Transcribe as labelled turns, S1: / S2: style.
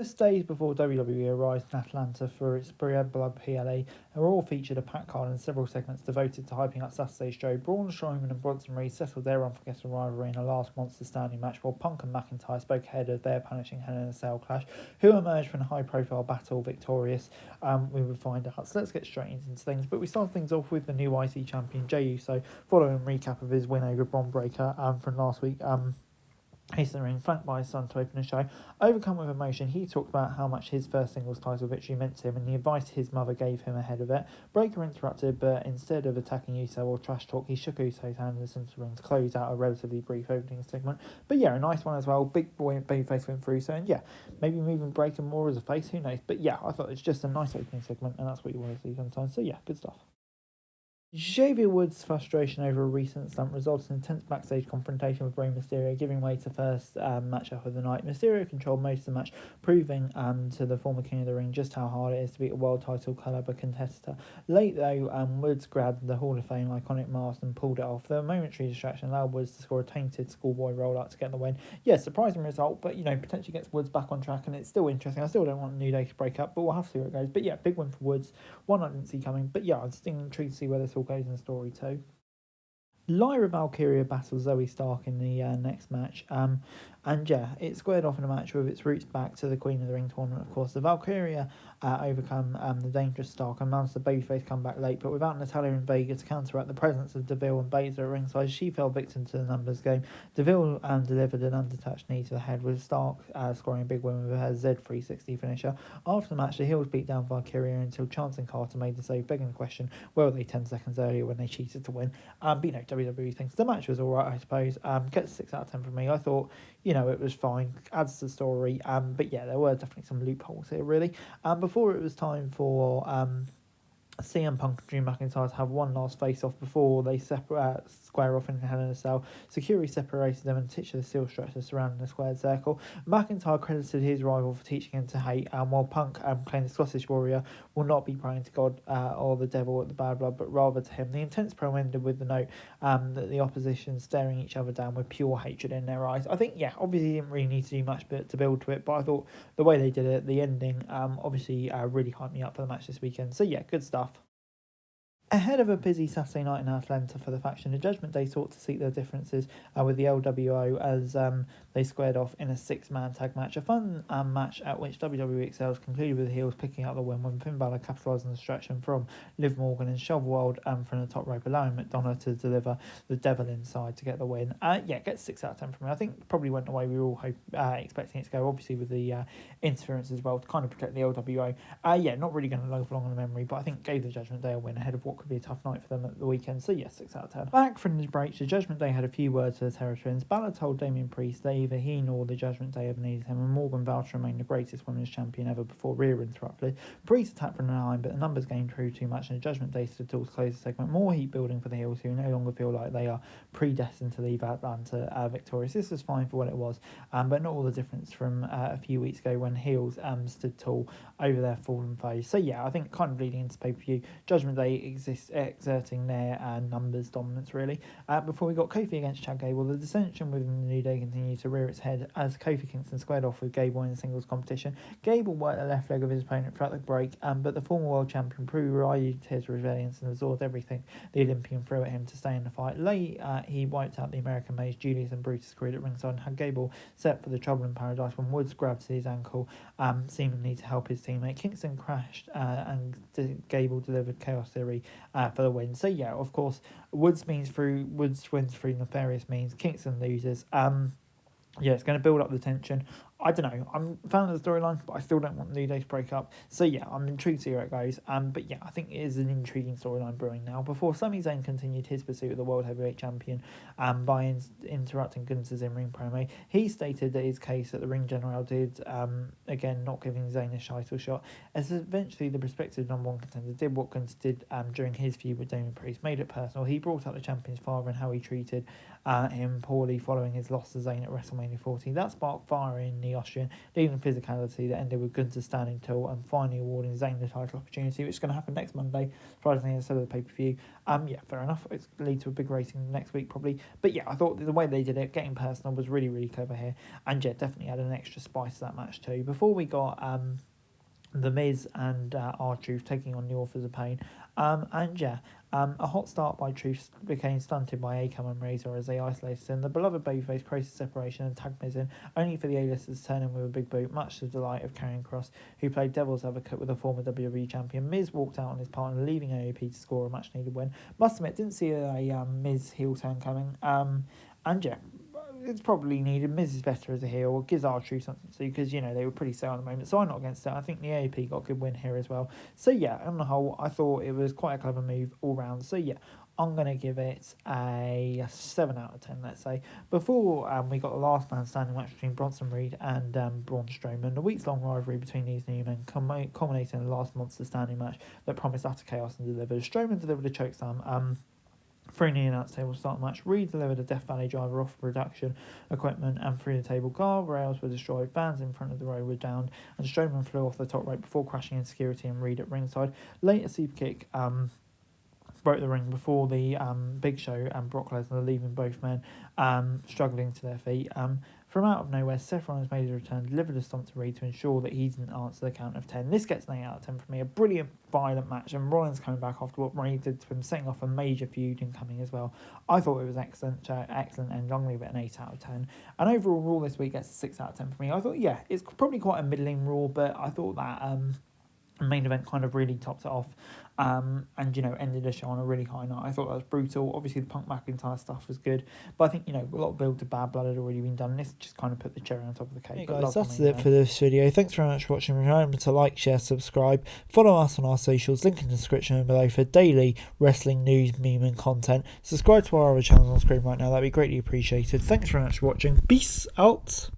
S1: Just days before WWE arrived in Atlanta for its Blood PLA, Raw featured a packed card and several segments devoted to hyping up Saturday's show. Braun, Strowman and Bronson settled their unforgettable rivalry in a last monster standing match, while Punk and McIntyre spoke ahead of their punishing Hell in a Cell clash, who emerged from a high-profile battle victorious. We would find out. So let's get straight into things. But we start things off with the new IC champion, Jey Uso, following a recap of his win over Braun Breaker from last week. He's in the ring, flanked by his son to open the show. Overcome with emotion, he talked about how much his first singles title victory meant to him and the advice his mother gave him ahead of it. Breaker interrupted, but instead of attacking Uso or trash talk, he shook Uso's hand and sent the ring to close out a relatively brief opening segment. But yeah, a nice one as well. Big boy babyface went through, so and yeah, maybe moving Breaker more as a face, who knows. But yeah, I thought it's just a nice opening segment, and that's what you want to see sometimes. So yeah, good stuff. Xavier Woods' frustration over a recent stunt resulted in an intense backstage confrontation with Rey Mysterio, giving way to first matchup of the night. Mysterio controlled most of the match, proving to the former king of the ring just how hard it is to beat a world title caliber contestant. Late though, Woods grabbed the Hall of Fame iconic mask and pulled it off. The momentary distraction allowed Woods to score a tainted schoolboy rollout to get the win. Yeah, surprising result, but potentially gets Woods back on track, and it's still interesting. I still don't want New Day to break up, but we'll have to see where it goes. But yeah, big win for Woods. One I didn't see coming, but yeah, I'm still intrigued to see where this all goes in the story too. Lyra Valkyrie battles Zoe Stark in the next match. And yeah, it squared off in a match with its roots back to the Queen of the Ring tournament, of course. The Valkyria overcome the dangerous Stark and mounts the babyface comeback late, but without Natalya and Vega to counteract the presence of Deville and Baszler at ringside, she fell victim to the numbers game. Deville delivered an undertouched knee to the head, with Stark scoring a big win with her Z360 finisher. After the match, the heels beat down Valkyria until Chance and Carter made the save, begging the question, where were they 10 seconds earlier when they cheated to win? But WWE thinks the match was alright, I suppose. Gets 6 out of 10 from me. I thought, it was fine, adds to the story, but yeah, there were definitely some loopholes here, really. Before it was time for CM Punk and Drew McIntyre to have one last face-off before they square off in Hell in a Cell. Security separated them and teach the steel structure surrounding the squared circle. McIntyre credited his rival for teaching him to hate, while Punk claimed the Scottish Warrior will not be praying to God or the devil at the bad blood, but rather to him. The intense promo ended with the note that the opposition staring each other down with pure hatred in their eyes. I think, yeah, obviously didn't really need to do much to build to it, but I thought the way they did it, the ending, obviously really hyped me up for the match this weekend. So yeah, good stuff. Ahead of a busy Saturday night in Atlanta for the faction, the Judgment Day sought to seek their differences with the LWO as they squared off in a 6-man tag match. A fun match at which WWE excels concluded with the heels picking up the win when Finn Balor capitalised on the distraction from Liv Morgan and Shovelwald from the top rope, allowing McDonough to deliver the devil inside to get the win. Gets 6 out of 10 from me. I think probably went the way we were all expecting it to go, obviously with the interference as well to kind of protect the LWO. Not really going to loaf along on the memory, but I think gave the Judgment Day a win ahead of what could be a tough night for them at the weekend. So yes, 6 out of 10. Back from the break, the Judgment Day had a few words for the Terror Twins. Balor told Damian Priest that either he nor the Judgment Day ever needed him, and Morgan vowed to remain the greatest women's champion ever before Rhea interrupted. Priest attacked from the line, but the numbers game drew too much, and the Judgment Day stood tall to close the segment. More heat building for the heels, who no longer feel like they are predestined to leave Atlanta victorious. This was fine for what it was, but not all the difference from a few weeks ago when heels stood tall over their fallen foes. So yeah, I think kind of leading into pay-per-view, Judgment Day exerting their numbers dominance, really. Before we got Kofi against Chad Gable, the dissension within the New Day continued to rear its head as Kofi Kingston squared off with Gable in the singles competition. Gable worked the left leg of his opponent throughout the break, but the former world champion proved his resilience and absorbed everything the Olympian threw at him to stay in the fight. Late, he wiped out the American Mage, Julius and Brutus crew at ringside and had Gable set for the trouble in paradise when Woods grabbed his ankle, seemingly to help his teammate. Kingston crashed and Gable delivered Chaos Theory for the win. So yeah, of course, Woods wins through nefarious means. Kingston loses. It's going to build up the tension. I don't know. I'm a fan of the storyline, but I still don't want New Day to break up. So yeah, I'm intrigued to see where it goes. But yeah, I think it is an intriguing storyline brewing now. Before Sami Zayn continued his pursuit of the World Heavyweight Champion by interrupting Gunther's in-ring promo, he stated that his case at the Ring General did, again, not giving Zayn a title shot, as eventually the prospective number 1 contender did what Gunther did during his feud with Damian Priest, made it personal. He brought up the champion's father and how he treated him poorly following his loss to Zayn at WrestleMania 14. That sparked fire in the the Austrian, leading physicality that ended with Gunther standing tall and finally awarding Zayn the title opportunity, which is going to happen next Monday, surprisingly, instead of the pay-per-view. Yeah, fair enough. It's going to lead to a big rating next week probably. But yeah, I thought the way they did it, getting personal, was really, really clever here. And yeah, definitely had an extra spice to that match too. Before we got The Miz and RTruth taking on the Authors of Pain. A hot start by Truth became stunted by Akam and Razor as they isolated him. The beloved babyface created separation and tagged Miz in, only for the A-listers to turn in with a big boot, much to the delight of Karrion Kross, who played devil's advocate with a former WWE champion. Miz walked out on his partner, leaving AOP to score a much-needed win. Must admit, didn't see a Miz heel turn coming. It's probably needed. Miz is better as a heel. Gives RTruth something to do because, they were pretty sale at the moment. So I'm not against it. I think the AOP got a good win here as well. So yeah, on the whole, I thought it was quite a clever move all round. So yeah, I'm going to give it a 7 out of 10, let's say. Before we got the last man standing match between Bronson Reed and Braun Strowman, a weeks-long rivalry between these new men culminated in the last monster standing match that promised utter chaos and delivered. Strowman delivered a chokeslam. Through the announce table start the match, Reed delivered a Death Valley driver off production equipment and through the table. Guardrails were destroyed, fans in front of the row were downed, and Strowman flew off the top rope before crashing in security and Reed at ringside. Later, Superkick broke the ring before the Big Show and Brock Lesnar, leaving both men struggling to their feet. From out of nowhere, Seth Rollins made his return, delivered a stomp to Reed to ensure that he didn't answer the count of 10. This gets an 8 out of 10 for me. A brilliant, violent match, and Rollins coming back after what Reed did to him, setting off a major feud incoming as well. I thought it was excellent, and I'm going to leave it an 8 out of 10. And overall, Raw this week gets a 6 out of 10 for me. I thought, yeah, it's probably quite a middling Raw, but I thought that main event kind of really topped it off. Ended the show on a really high note. I thought that was brutal. Obviously, the Punk McIntyre stuff was good, but I think, a lot of build to Bad Blood had already been done. This just kind of put the cherry on top of the cake.
S2: Hey guys, that's it for this video. Thanks very much for watching. Remember to like, share, subscribe. Follow us on our socials, link in the description below for daily wrestling news, meme and content. Subscribe to our other channels on screen right now. That'd be greatly appreciated. Thanks very much for watching. Peace out.